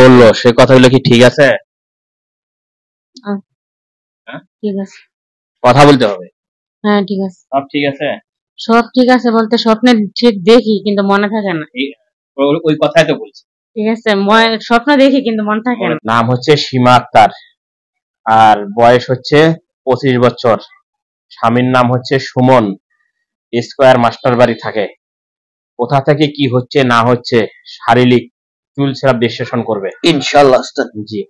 বললো সে কথাগুলো কি ঠিক আছে? হ্যাঁ? ঠিক আছে। কথা বলতে হবে। হ্যাঁ ঠিক আছে। সব ঠিক আছে? সব ঠিক আছে বলতে স্বপ্নে ঠিক দেখি কিন্তু মনে থাকে না। ওই কথাই তো বলছি। ঠিক আছে, স্বপ্ন দেখি কিন্তু মনে থাকে না। নাম হচ্ছে সীমা আক্তার আর বয়স হচ্ছে 25 বছর। স্বামীর নাম হচ্ছে সুমন, স্কয়ার মাস্টার বাড়ি থাকে। কোথা থেকে কি হচ্ছে না হচ্ছে শারীরিক চুল সেরাপ বিশ্লেষণ করবে ইনশাআল্লাহ। জি।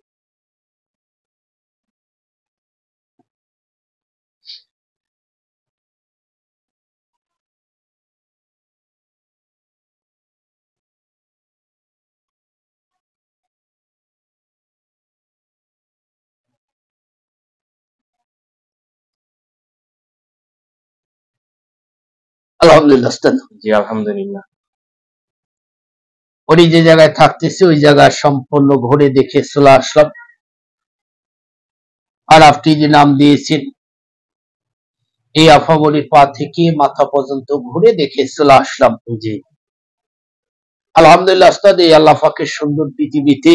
আলহামদুলিল্লাহ। জি আলহামদুলিল্লাহ। উনি যে জায়গায় থাকতেছে ওই জায়গা সম্পূর্ণ ঘুরে দেখে চলে আসলাম। আর আপনি যে নাম দিয়েছেন এই আফামনির পা থেকে মাথা পর্যন্ত ঘুরে দেখে চলে আসলাম। জি আলহামদুলিল্লাহ উস্তাদ, এই আল্লাহ পাকের সুন্দর পৃথিবীতে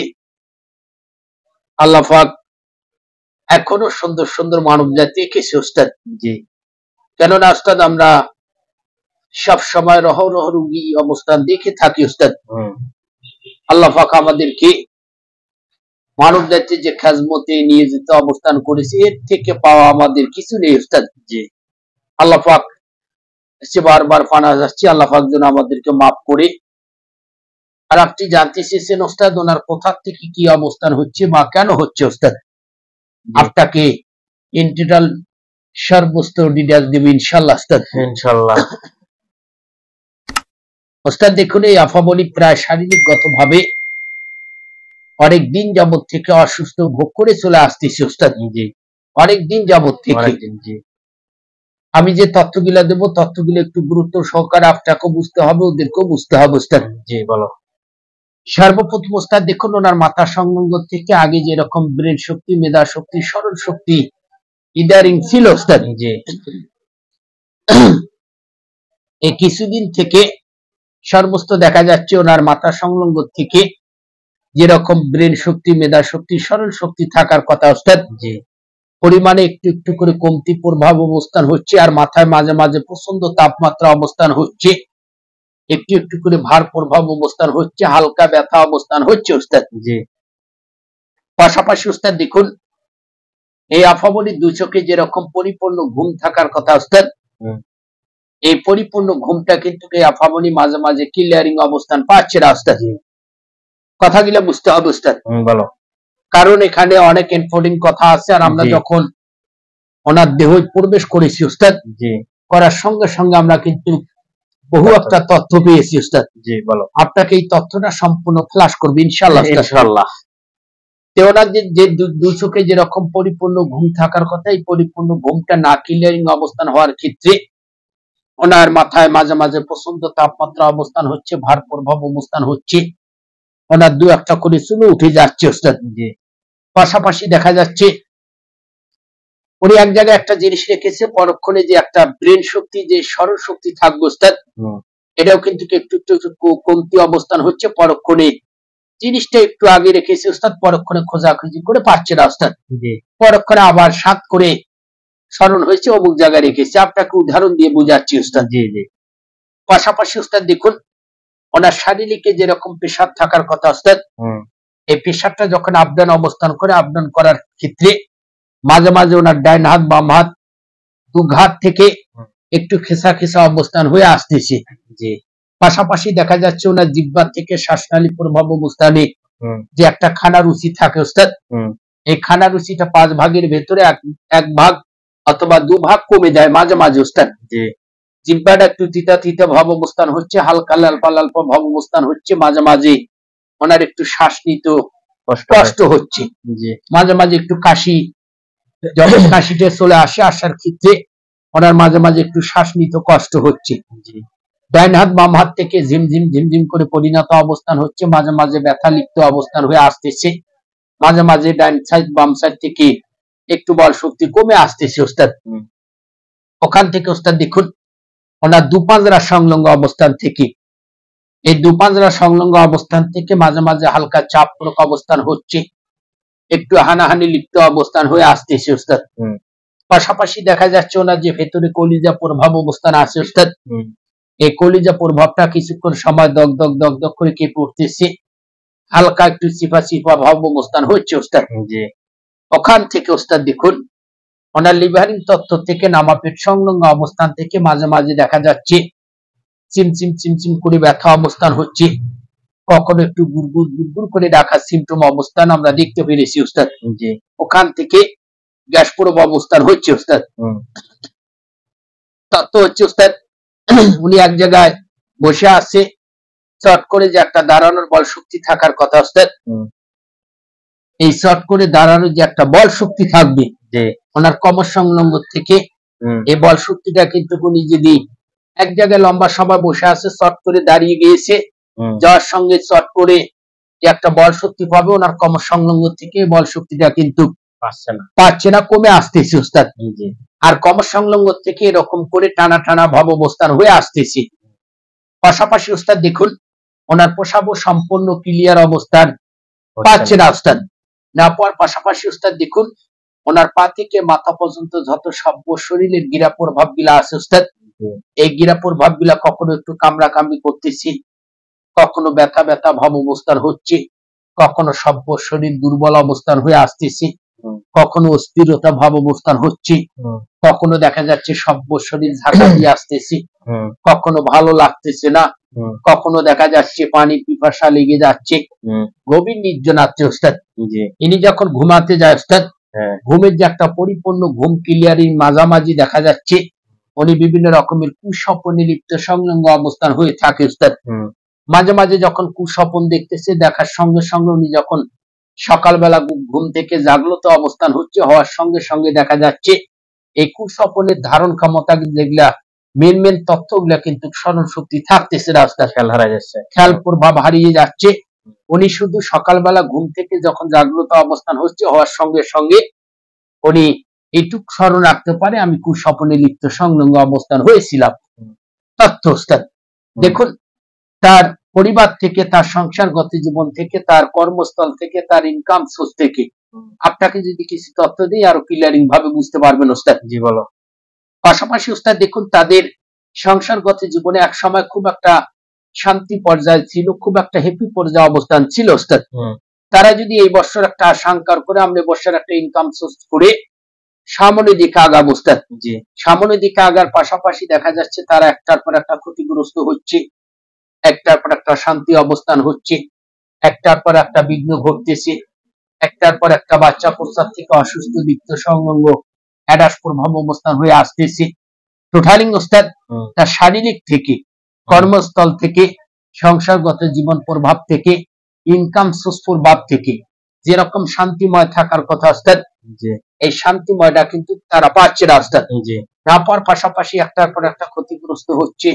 আল্লাহ পাক এখনো সুন্দর সুন্দর মানব জাতি এঁকেছে উস্তাদ। জি। কেননা উস্তাদ আমরা সব সময় রহ রুগী অবস্থান দেখে থাকি উস্তাদ। আল্লাহ পাক আমাদেরকে মানব জাতির যে খেজমতে নিয়ে যেতে অবস্থান করেছে এর থেকে পাওয়া আমাদের কিছু নেই উস্তাদ। জি। আল্লাহ পাক সে বারবার পানা যাচ্ছে, আল্লাহ পাক যেন আমাদেরকে মাফ করে। আর আপনি জানতে চেয়েছেন ওস্তাদ ওনার কোথা থেকে কি অবস্থান হচ্ছে বা কেন হচ্ছে ওস্তাদ, আপনাকে ইন্টিগ্রাল সর্বস্ত ডিটেইলস দেব ইনশাআল্লাহ ওস্তাদ। ইনশাআল্লাহ। ওস্তাদ দেখুন এই আফাবলি প্রায় শারীরিকগত ভাবে অনেক দিন যাবত থেকে অসুস্থ ভোগ করে চলে আসতেছি ওস্তাদ। জি। অনেক দিন যাবত থেকে। জি। আমি যে তথ্যগুলা দেব তথ্যগুলো একটু গুরুত্ব সহকারে আপনাকেও বুঝতে হবে ওদেরকেও বুঝতে হবে ওস্তাদ। জি বলো। সর্বপ্রথম ওস্তাদ দেখুন ওনার মাথা সংলগ্ন থেকে আগে যেরকম ব্রেন শক্তি, মেধা শক্তি, স্মরণ শক্তি ইদারিং ছিল ওস্তাদ। জি। এই কিছুদিন থেকে সর্বস্ত দেখা যাচ্ছে ওনার মাথা সংলগ্ন থেকে যেরকম ব্রেন শক্তি, মেধা শক্তি, স্মরণ শক্তি থাকার কথা ওস্তাদ, জি। পরিমাণে একটু একটু করে কমতি প্রভাব অবস্থান হচ্ছে। আর মাথায় মাঝে মাঝে প্রচন্ড তাপমাত্রা অবস্থান হচ্ছে, একটু একটু করে ভার প্রভাব অবস্থান হচ্ছে, হালকা ব্যথা অবস্থান হচ্ছে ওস্তাদ। জি। পাশাপাশি ওস্তাদ দেখুন এই আফাবলির দুই চোখে যেরকম পরিপূর্ণ ঘুম থাকার কথা ওস্তাদ, এই পরিপূর্ণ ঘুমটা কিন্তু এই আফাবলি মাঝে মাঝে ক্লিয়ারিং অবস্থান পাচ্ছে না ওস্তাদ। কথাগুলো বুঝতে হবে ওস্তাদ। বলো। কারণ এখানে অনেক এনফোর্ডিং কথা আছে আর আমরা যখন ওনার দেহে প্রবেশ করেছি ওস্তাদ, করার সঙ্গে সঙ্গে আমরা কিন্তু বহু একটা তথ্য পেয়েছি ওস্তাদ। জি বলো। আপনাকে এই তথ্যটা সম্পূর্ণ ফ্ল্যাশ করবে ইনশাআল্লাহ। ইনশাআল্লাহ। ওনার যে দুই চোখে যেরকম পরিপূর্ণ ঘুম থাকার কথা, এই পরিপূর্ণ ঘুমটা না ক্লিয়ারিং অবস্থান হওয়ার ক্ষেত্রে ওনার মাথায় মাঝে মাঝে প্রচন্ড তাপমাত্রা অবস্থান হচ্ছে, ভার প্রভাব অবস্থান হচ্ছে, ওনার দু একটা করে চুলো উঠে যাচ্ছে ওস্তাদ। পাশাপাশি দেখা যাচ্ছে উনি এক জায়গায় একটা জিনিস রেখেছে, পরক্ষণে যে একটা ব্রেন শক্তি, যে স্মরণ শক্তি থাকবে ওস্তাদ, এটাও কিন্তু একটু একটু কমতি অবস্থান হচ্ছে। পরক্ষণে জিনিসটা একটু আগে রেখেছে ওস্তাদ, পরক্ষণে খোঁজাখুঁজি করে পাচ্ছে না ওস্তাদ। পরক্ষণে আবার সাত করে স্মরণ হয়েছে অমুক জায়গায় রেখেছে। আপনাকে উদাহরণ দিয়ে বুঝাচ্ছি ওস্তাদ। পাশাপাশি ওস্তাদ দেখুন ওনার শারীরিকে যেরকম প্রেসার থাকার কথা ওস্তাদ, এই প্রেসারটা যখন আপডাউন অবস্থান করে, আপডাউন করার ক্ষেত্রে মাঝে মাঝে ওনার ডাইন হাত বাম হাত দু ঘাত থেকে একটু খেসা খেসা অবস্থান হয়ে আসতেছে। পাশাপাশি দেখা যাচ্ছে ওনার জিহ্বা থেকে শ্বাসনালী প্রভাব অবস্থানে যে একটা খানা রুচি থাকে ওস্তাদ, এই খানা রুচিটা 5 ভাগের ভেতরে এক ভাগ অথবা 2 ভাগ কমে যায় মাঝে মাঝে ওস্তাদ। জিহ্বাটা একটু তিতা তিতা ভাব অবস্থান হচ্ছে, হালকা লালপা লালপা ভাব অবস্থান হচ্ছে, মাঝে মাঝে ওনার একটু শ্বাস নিতে কষ্ট হচ্ছে, মাঝে মাঝে একটু কাশি, যখন কাশিটা চলে আসে আসার ক্ষেত্রে ওনার মাঝে মাঝে একটু শ্বাস নিতে কষ্ট হচ্ছে। ডাইন হাত বাম হাত থেকে ঝিমঝিম ঝিমঝিম করে পরিণত অবস্থান হচ্ছে, মাঝে মাঝে ব্যথা লিপ্ত অবস্থান হয়ে আসতেছে, মাঝে মাঝে ডাইন সাইড বাম সাইড থেকে একটু বল শক্তি কমে আসতেছে ওস্তাদ। ওখান থেকে ওস্তাদ দেখুন ওনার দুপাজরা সংলগ্ন অবস্থান থেকে এই দুপাঞ্জরা সংলগ্ন অবস্থান থেকে মাঝে মাঝে হালকা চাপপ্রক অবস্থান হচ্ছে, একটু হানাহানি লিপ্ত অবস্থান হয়ে আসতেছে উস্তাদ। পাশাপাশি দেখা যাচ্ছে ওনার যে ভেতরে কলিজা প্রভাব অবস্থান আছে উস্তাদ, এই কলিজা প্রভাবটা কিছুক্ষণ সময় দগ দগ দগ দগ করে কেঁপে উঠতেছে, হালকা একটু চিপা চিপা ভাব অবস্থান হচ্ছে উস্তাদ। ওখান থেকে উস্তাদ দেখুন ওনার লিভারিং তত্ত্ব থেকে নামাপেট সংলগ্ন অবস্থান থেকে মাঝে মাঝে দেখা যাচ্ছে চিমচিম চিমচিম করে ব্যথা অবস্থান হচ্ছে, কখনো একটু গুড়গুড় গুড়গুড় করে ডাকার সিমটম অবস্থান আমরা দেখতে পেরেছি উস্তাদ। ওখান থেকে গ্যাস প্রভাব অবস্থান হচ্ছে উস্তাদ। তত্ত্ব হচ্ছে উস্তাদ উনি এক জায়গায় বসে আছে, চট করে যে একটা দাঁড়ানোর বল শক্তি থাকার কথা উস্তাদ, এই চট করে দাঁড়ানোর যে একটা বল শক্তি থাকবে ওনার কমর সংলগ্ন থেকে, এই বল শক্তিটা কিন্তু উনি যদি এক জায়গায় লম্বা সময় বসে আছে, চট করে দাঁড়িয়ে গিয়েছে, যার সঙ্গে চট করে যে একটা বল শক্তি পাবে ওনার কমর সংলগ্ন থেকে, বল শক্তিটা কিন্তু পাচ্ছে না, কমে আসতেছে উস্তাদ। আর কমর সংলগ্ন থেকে এরকম করে টানা টানা ভাব অবস্থান হয়ে আসতেছে। পাশাপাশি উস্তাদ দেখুন ওনার প্রসাবও সম্পূর্ণ ক্লিয়ার অবস্থান পাচ্ছে না উস্তাদ। না পাওয়ার পাশাপাশি উস্তাদ দেখুন ওনার পা থেকে মাথা পর্যন্ত যত সভ্য শরীরের গিরা প্রভাব গুলা আছে উস্তাদ, এই গিরা প্রভাব গুলা কখনো একটু কামড়া কামড়ি করতেছি, কখনো ব্যথা ব্যথা ভাব অবস্থান হচ্ছে, কখনো সভ্য শরীর দুর্বল অবস্থান হয়ে আসতেছে, কখনো অস্থিরতা ভাব অবস্থান হচ্ছে, কখনো দেখা যাচ্ছে সভ্য শরীর ঝাঁকা দিয়ে আসতেছে, কখনো ভালো লাগতেছে না, কখনো দেখা যাচ্ছে পানি পিপাসা লেগে যাচ্ছে, গভীর নির্জনাচ্ছে উস্তাদ। ইনি যখন ঘুমাতে যায় উস্তাদ, ঘুমের যে একটা পরিপূর্ণ ঘুম ক্লিয়ারিং মাঝামাঝি দেখা যাচ্ছে উনি বিভিন্ন রকমের কুস্বপ্নে লিপ্ত সংলগ্ন অবস্থান হয়ে থাকে উস্তাদ। মাঝে মাঝে যখন কুস্বপ্ন দেখতেছে, দেখার সঙ্গে সঙ্গে উনি যখন সকালবেলা ঘুম থেকে জাগ্রত অবস্থান হচ্ছে, হওয়ার সঙ্গে সঙ্গে দেখা যাচ্ছে এই কুস্বপ্নের ধারণ ক্ষমতা যেগুলা মেন মেন তথ্যগুলা কিন্তু স্মরণ শক্তি থাকতেছে না উস্তাদ, খেয়াল হারিয়ে যাচ্ছে, খেয়াল প্রভাব হারিয়ে যাচ্ছে। উনি শুধু সকালবেলা ঘুম থেকে যখন জাগ্রত অবস্থান হচ্ছে, হওয়ার সঙ্গে সঙ্গে উনি এইটুক স্মরণ রাখতে পারে আমি কুস্বপ্নে লিপ্ত সংলগ্ন অবস্থান হয়েছিলাম। তথ্য উস্তাদ দেখুন তার পরিবার থেকে, তার সংসারগত জীবন থেকে, তার কর্মস্থল থেকে, তার ইনকাম সোর্স থেকে আপনাকে যদি কিছু তথ্য দিই আরো ক্লিয়ারিং ভাবে বুঝতে পারবেন উস্তাদ। জি বলো। পাশাপাশি উস্তাদ দেখুন তাদের সংসারগত জীবনে এক সময় খুব একটা শান্তি পর্যায়ে ছিল, খুব একটা হ্যাপি পর্যায়ে অবস্থান ছিল উস্তাদ। তারা যদি এই বছর একটা আশঙ্কা করে আমরা বছর একটা ইনকাম সোর্স করে সামনের দিকে আগাবো উস্তাদ, সামনের দিকে আগার পাশাপাশি দেখা যাচ্ছে তারা একটার পর একটা ক্ষতিগ্রস্ত হচ্ছে, একটার পর একটা শান্তি অবস্থান হচ্ছে, একটার পর একটা বিঘ্ন ঘটতেছে, একটার পর একটা বাচ্চা প্রস্তাব থেকে অসুস্থ লিপ্ত সংলগ্ন অ্যাডাস প্রভাব অবস্থান হয়ে আসতেছে। টোটালিং উস্তাদ তার শারীরিক থেকে, কর্মস্থল থেকে, সংসারগত জীবন প্রভাব থেকে, ইনকাম সোর্স প্রভাব থেকে যেরকম শান্তিময় থাকার কথা উস্তাদ, এই শান্তিময়টা কিন্তু তারা পাচ্ছে না উস্তাদ। না পাওয়ার পাশাপাশি একটার পর একটা ক্ষতিগ্রস্ত হচ্ছে,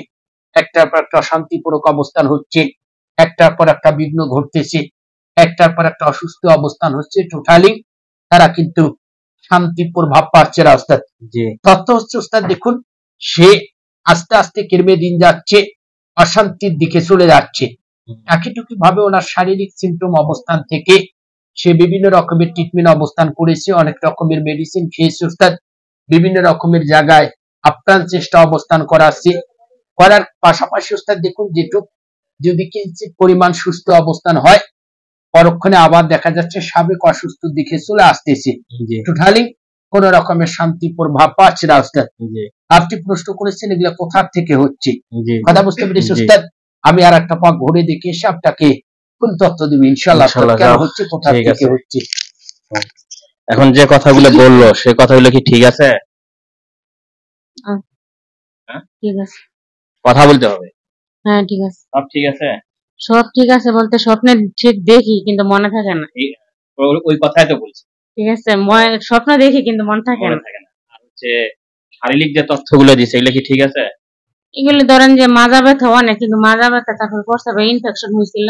একটার পর একটা অশান্তিপূরক অবস্থান হচ্ছে, একটার পর একটা বিঘ্ন ঘটতেছে, একটার পর একটা অসুস্থ অবস্থান হচ্ছে। টোটালি তারা কিন্তু শান্তি প্রভাব পাচ্ছে না উস্তাদ। তথ্য হচ্ছে উস্তাদ দেখুন সে আস্তে আস্তে কেরমে দিন যাচ্ছে, অশান্তির দিকে চলে যাচ্ছে। একইটুকু ভাবে ওনার শারীরিক সিমটম অবস্থান থেকে সে বিভিন্ন রকমের ট্রিটমেন্ট অবস্থান করেছে, অনেক রকমের মেডিসিন খেয়েছে উস্তাদ, বিভিন্ন রকমের জায়গায় আপ্রাণ চেষ্টা অবস্থান করাচ্ছে, করার পাশাপাশি উস্তাদ দেখুন যেটুক যদি কিঞ্চিত পরিমাণ সুস্থ অবস্থান হয়, পরক্ষণে আবার দেখা যাচ্ছে সাবেক অসুস্থ দিকে চলে আসতেছে। টোটালি কোন রকমের শান্তি প্রভাব পাচ্ছে না উস্তাদ। আপনি প্রশ্ন করেছেন এগুলো কোথা থেকে হচ্ছে, কথা বুঝতে পেরেছি উস্তাদ। আমি আর একটা পাক ঘুরে দেখে এসে আপনাকে কোন তথ্য দিব ইনশাআল্লাহ, কেন হচ্ছে, কোথা থেকে হচ্ছে। এখন যে কথাগুলো বললো সে কথাগুলো কি ঠিক আছে? ঠিক আছে, কথা বলতে হবে। হ্যাঁ ঠিক আছে, সব ঠিক আছে, সব ঠিক আছে বলতে স্বপ্নে ঠিক দেখি কিন্তু মনে থাকে না। ওই কথাই তো বলছি। ঠিক আছে, স্বপ্ন দেখি কিন্তু মনে থাকে না। আর হচ্ছে শারীরিক যে তথ্যগুলো দিছে এগুলো কি ঠিক আছে? এগুলো ধরেন যে মাজা ব্যথা অনেক, কিন্তু মাজা ব্যথা তারপর প্রস্রাবে ইনফেকশন হয়েছিল,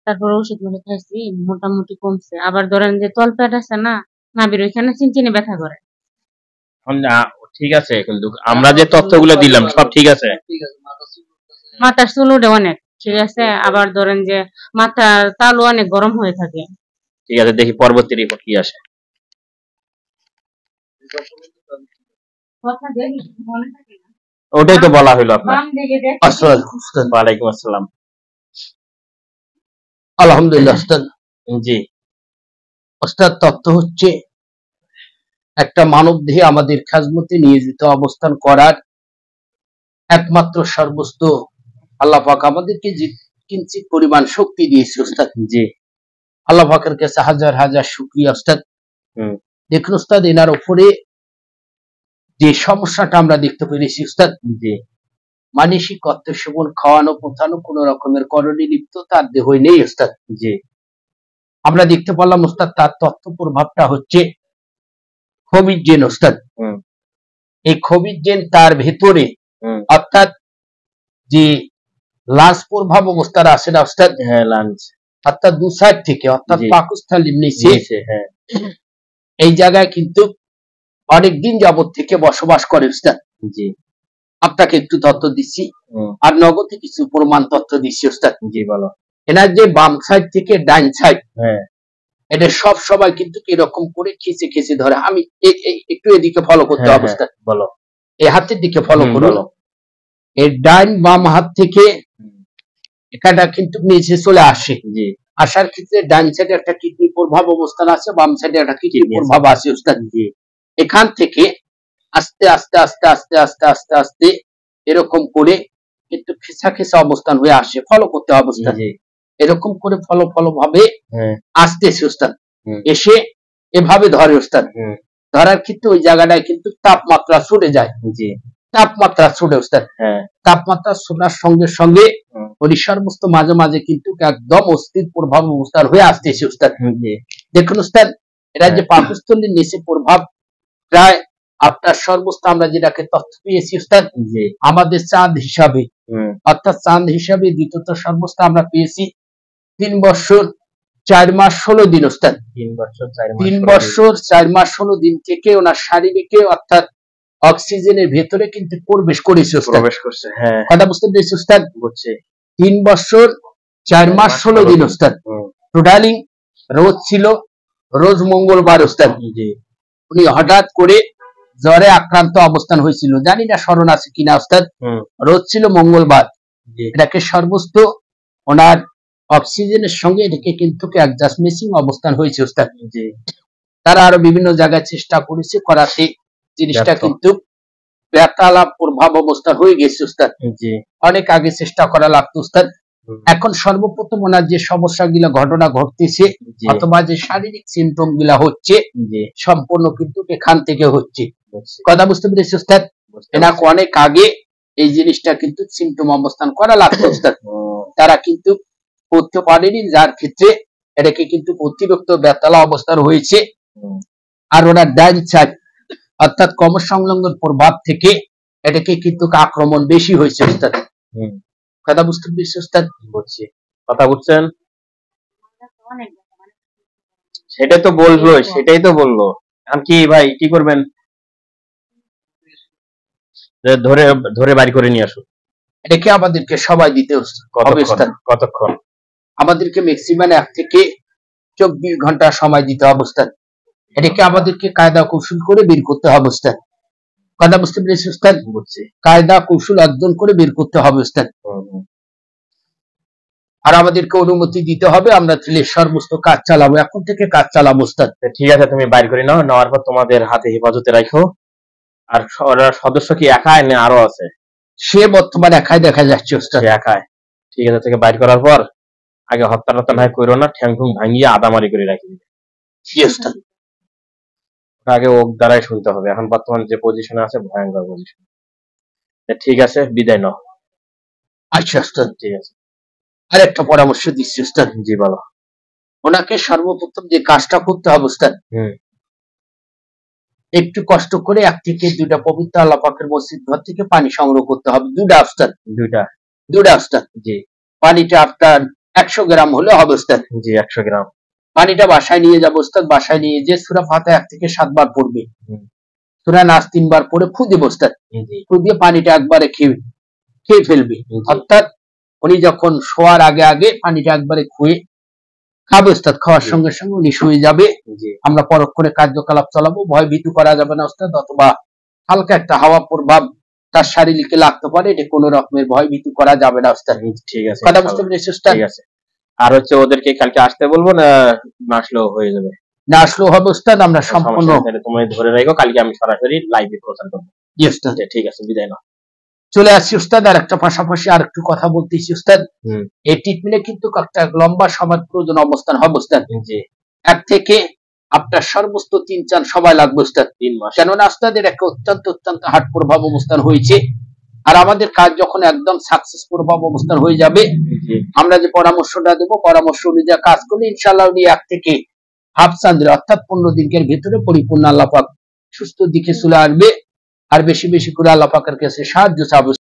তারপর ওষুধ গুলো খাইছি মোটামুটি কমছে। আবার ধরেন যে তলপেট আছে না, নাভির ওইখানে চিনচিনে ব্যথা করে। ঠিক আছে, কিন্তু আমরা যে তথ্যগুলো দিলাম সব ঠিক আছে। মাথার চুল ওঠে অনেক। ঠিক আছে, আবার ধরেন যে মাথার তালু অনেক গরম হয়ে থাকে। ঠিক আছে, দেখি পরবর্তী রিপোর্ট কি আসে। কথা দেখি মনে থাকে না। ওটাই তো বলা হলো আপনার। বাম দিকে দেখি। আসসালামু আলাইকুম। ওয়ালাইকুম আসসালাম। আলহামদুলিল্লাহ ওস্তাদ। জি ওস্তাদ, তত্ত্ব হচ্ছে একটা মানবদেহে আমাদের খাজমতে নিয়োজিত অবস্থান করার একমাত্র সর্বস্ব আল্লাহ পাক আমাদেরকে যে কিঞ্চিত পরিমাণ শক্তি দিয়েছে ওস্তাদ। জি আল্লাহ পাকের কাছে হাজার হাজার শুকরিয়া ওস্তাদ। হুম দেখুন ওস্তাদ, এনার উপরে যে সমস্যাটা আমরা দেখতে পেরেছি ওস্তাদ, জি মানসিক অর্থ সেবন, খাওয়ানো পোথানো কোন রকমের করণী লিপ্ত তার দেহই নেই ওস্তাদ। জি আমরা দেখতে পারলাম ওস্তাদ, তার তথ্য প্রভাবটা হচ্ছে খবিজ জেন ওস্তাদ। হুম এই খবিজ জেন তার ভেতরে, হুম অর্থাৎ যে লাঞ্চ প্রভাব অবস্থার আছে না ওস্তাদ, হ্যাঁ লাঞ্চ অর্থাৎ দু সাইড থেকে, অর্থাৎ জি। পাকস্থলীর নিচে নিচে, হ্যাঁ এই জায়গায় কিন্তু অনেকদিন যাবত থেকে বসবাস করে ওস্তাদ। জি আপনাকে একটু তথ্য দিচ্ছি হুম আর নগদে কিছু প্রমাণ তথ্য দিচ্ছি ওস্তাদ। জি বলো। এনার যে বাম সাইড থেকে ডাইন সাইড, হ্যাঁ এটা সব সবাই কিন্তু এরকম করে খিচে খিচে ধরে। আমি একটু এদিকে ফলো করতে হ্যাঁ, অবস্থা, বলো। এই হাতের দিকে ফলো হুম, করুন। বলো। এই ডাইন বাম হাত থেকে হুম, এটা কিন্তু নিচে চলে আসে। জি আসার ক্ষেত্রে ডাইন সাইডে একটা কিডনি প্রভাব অবস্থান আছে, বাম সাইডে একটা কিডনি Kidney আছে। প্রভাব আছে ওস্তাদ। জি এখান থেকে আস্তে আস্তে আস্তে আস্তে আস্তে আস্তে আস্তে এরকম করে একটু খেসা খেসা অবস্থান হয়ে আসে, ফলো করতে হবে ওস্তাদ। জি এরকম করে ফলো ফলো ভাবে হ্যাঁ আসতেছে ওস্তাদ, হুম, এসে এভাবে ধরে ওস্তাদ। হুম, ধরার ক্ষেত্রে ওই জায়গাটায় কিন্তু তাপমাত্রা ছুটে যায়, জি তাপমাত্রা ছুটে ওস্তাদ। হ্যাঁ তাপমাত্রা ছোটার সঙ্গে সঙ্গে হুম, ওই সমস্ত মাঝে মাঝে কিন্তু একদম অস্থির প্রভাব অবস্থার হয়ে আসতেছে ওস্তাদ। জি দেখুন ওস্তাদ, এরা যে হ্যাঁ। পাকস্থলীর নিচে প্রভাব প্রায় আপনার সর্বোচ্চ আমরা যেটাকে তথ্য পেয়েছি ওস্তাদ, জি আমাদের চাঁদ হিসাবে, হুম, অর্থাৎ চাঁদ হিসাবে দ্বিতীয়ত সর্বোচ্চ আমরা পেয়েছি 3 বছর 4 মাস 16 দিন ওস্তাদ। 3 বছর 4 মাস 3 করে বছর 4 মাস 16 দিন থেকে ওনার শারীরিকে, অর্থাৎ অক্সিজেনের ভেতরে কিন্তু প্রবেশ করেছে ওস্তাদ। প্রবেশ করছে, হ্যাঁ কথা বুঝতে পেরেছি ওস্তাদ? বুঝছি। 3 বছর 4 মাস 16 দিন ওস্তাদ। হুম, টোটালি রোজ ছিল, রোজ মঙ্গলবার ওস্তাদ। জি উনি হঠাৎ করে জ্বরে আক্রান্ত অবস্থান হয়েছিল, জানি না স্মরণ আছে কিনা ওস্তাদ। হুম, রোজ ছিল মঙ্গলবার। জি এটাকে সর্বোচ্চ ওনার অক্সিজেনের সঙ্গে এটাকে কিন্তু অ্যাডজাস্ট মিসিং অবস্থান হয়েছে ওস্তাদ। জি তারা আরো বিভিন্ন জায়গায় চেষ্টা করেছে, করাতে জিনিসটা ব্যর্থ। কিন্তু বেতালাপ প্রভাব অবস্থা হয়ে গেছে ওস্তাদ। জি অনেক আগে চেষ্টা করা লাগতো ওস্তাদ। হুম, এখন সর্বপ্রথম ওনার যে সমস্যাগুলো ঘটনা ঘটতেছে জি অথবা যে শারীরিক সিমটম গুলা হচ্ছে, জি সম্পূর্ণ কিন্তু এখান থেকে হচ্ছে। বুঝছি, কথা বুঝতে পেরেছি ওস্তাদ? বুঝতে এনাকে অনেক আগে এই জিনিসটা কিন্তু সিমটম অবস্থান করা লাগতো ওস্তাদ। হুম, তারা কিন্তু করতে পারেনি, যার ক্ষেত্রে এটাকে কিন্তু অতিরিক্ত বেতালা অবস্থান হয়েছে। হুম, আর ওনার ডাইন সাইড, অর্থাৎ কমর সংলগ্ন প্রভাব থেকে এটাকে কিন্তু আক্রমণ বেশি হয়েছে ওস্তাদ। হুম, কথা বুঝতে পেরেছি ওস্তাদ? বুঝছি। কথা বুঝছেন? অনেক সেটাই তো বলবো, সেটাই তো বললো। এখন কি ভাই কি করবেন? যে ধরে ধরে বাড়ি করে নিয়ে আসুন। এটাকে আমাদেরকে সবাই দিতে হবে কতক্ষণ ওস্তাদ। কতক্ষণ? আমাদেরকে ম্যাক্সিমাম 1 থেকে 24 ঘন্টা সময় দিতে হবে ওস্তাদ। এটাকে আমাদেরকে কায়দা কৌশল করে বের করতে হবে ওস্তাদ। কথা বুঝতে পেরেছি ওস্তাদ? বুঝছি। কায়দা কৌশল অর্জন করে বের করতে হবে ওস্তাদ। হুম, হুম, আর আমাদেরকে অনুমতি দিতে হবে, আমরা তাহলে সমস্ত কাজ চালাবো, এখন থেকে কাজ চালাবো ওস্তাদ। তো ঠিক আছে, তুমি বাইর করে নাও, নেওয়ার পর তোমাদের হাতে হেফাজতে রাখো। আর ওরা সদস্য কি একাই না আরো আছে? সে বর্তমানে একাই দেখা যাচ্ছে ওস্তাদ। সে একাই। ঠিক আছে, থেকে বাইর করার পর আগে হত্যা টত্যা না করো না, ঠ্যাং ঠুং ভাঙিয়ে আদামারি করে রাখি দিবে। জি ওস্তাদ। আগে ওক দ্বারাই শুনতে হবে। এখন বর্তমান যে পজিশনে আছে ভয়ঙ্কর পজিশন। ঠিক আছে, বিদায় নাও। আচ্ছা ওস্তাদ, ঠিক আছে, আর একটা পরামর্শ দিচ্ছি ওস্তাদ। জি বলো। ওনাকে সর্বপ্রথম যে কাজটা করতে হবে ওস্তাদ, হুম, একটু কষ্ট করে 1 থেকে 2টা পবিত্র আল্লাহ পাকের মসজিদ ঘর থেকে পানি সংগ্রহ করতে হবে। 2টা ওস্তাদ, দুইটা। 2টা ওস্তাদ। জি পানিটা আপনার 100 গ্রাম হলে হবে ওস্তাদ। জি 100 গ্রাম। পানিটা বাসায় নিয়ে যাবো ওস্তাদ। বাসায় নিয়ে যে সূরা ফাতিহা 1 থেকে 7 বার পড়বে, হুম, সূরা নাস 3 বার পড়ে ফু দিব ওস্তাদ। জি ফু দিয়ে পানিটা একবারে খেয়ে ফেলবে। জি। অর্থাৎ উনি যখন শোয়ার আগে আগে পানিটা একবারে খুয়ে খাবে ওস্তাদ, খাওয়ার সঙ্গে সঙ্গে উনি শুয়ে যাবে। জি আমরা পরক্ষণে কার্যকলাপ চালাবো, ভয় ভীতু করা যাবে না ওস্তাদ, অথবা হালকা একটা হাওয়া প্রভাব তার শারীরিকে লাগতে পারে, এটা কোনো রকমের ভয় ভীতু করা যাবে না ওস্তাদ। ঠিক আছে কথা বুঝতে পেরেছি ওস্তাদ? ঠিক আছে। আর হচ্ছে ওদেরকে কালকে আসতে বলবো না, না আসলেও হয়ে যাবে? না আসলেও হবে ওস্তাদ, আমরা সম্পূর্ণ তুমি ধরে রাখো, কালকে আমি সরাসরি লাইভে প্রচার করবো। জি ওস্তাদ। ঠিক আছে, বিদায় নাও। চলে আসছি ওস্তাদ, আর একটা পাশাপাশি আর একটু কথা বলতেছি ওস্তাদ। এই ট্রিটমেন্টে কিন্তু একটা লম্বা সময় প্রয়োজন অবস্থান হবে ওস্তাদ। জি 1 থেকে আপনার সর্বোচ্চ 3-4 সময় লাগবে ওস্তাদ। 3 মাস। কেননা ওস্তাদ এর একটা অত্যন্ত হার্ট প্রভাব অবস্থান হয়েছে, আর আমাদের কাজ যখন একদম সাকসেস প্রভাব অবস্থান হয়ে যাবে, জি আমরা যে পরামর্শটা দেবো পরামর্শ অনুযায়ী কাজ করলে ইনশাআল্লাহ উনি 1 থেকে হাফ চাঁদের অর্থাৎ 15 দিনের ভিতরে পরিপূর্ণ আল্লাহ পাক সুস্থ দিকে চলে আসবে। আর বেশি বেশি করে আল্লাহ পাকের কাছে সাহায্য চাবো।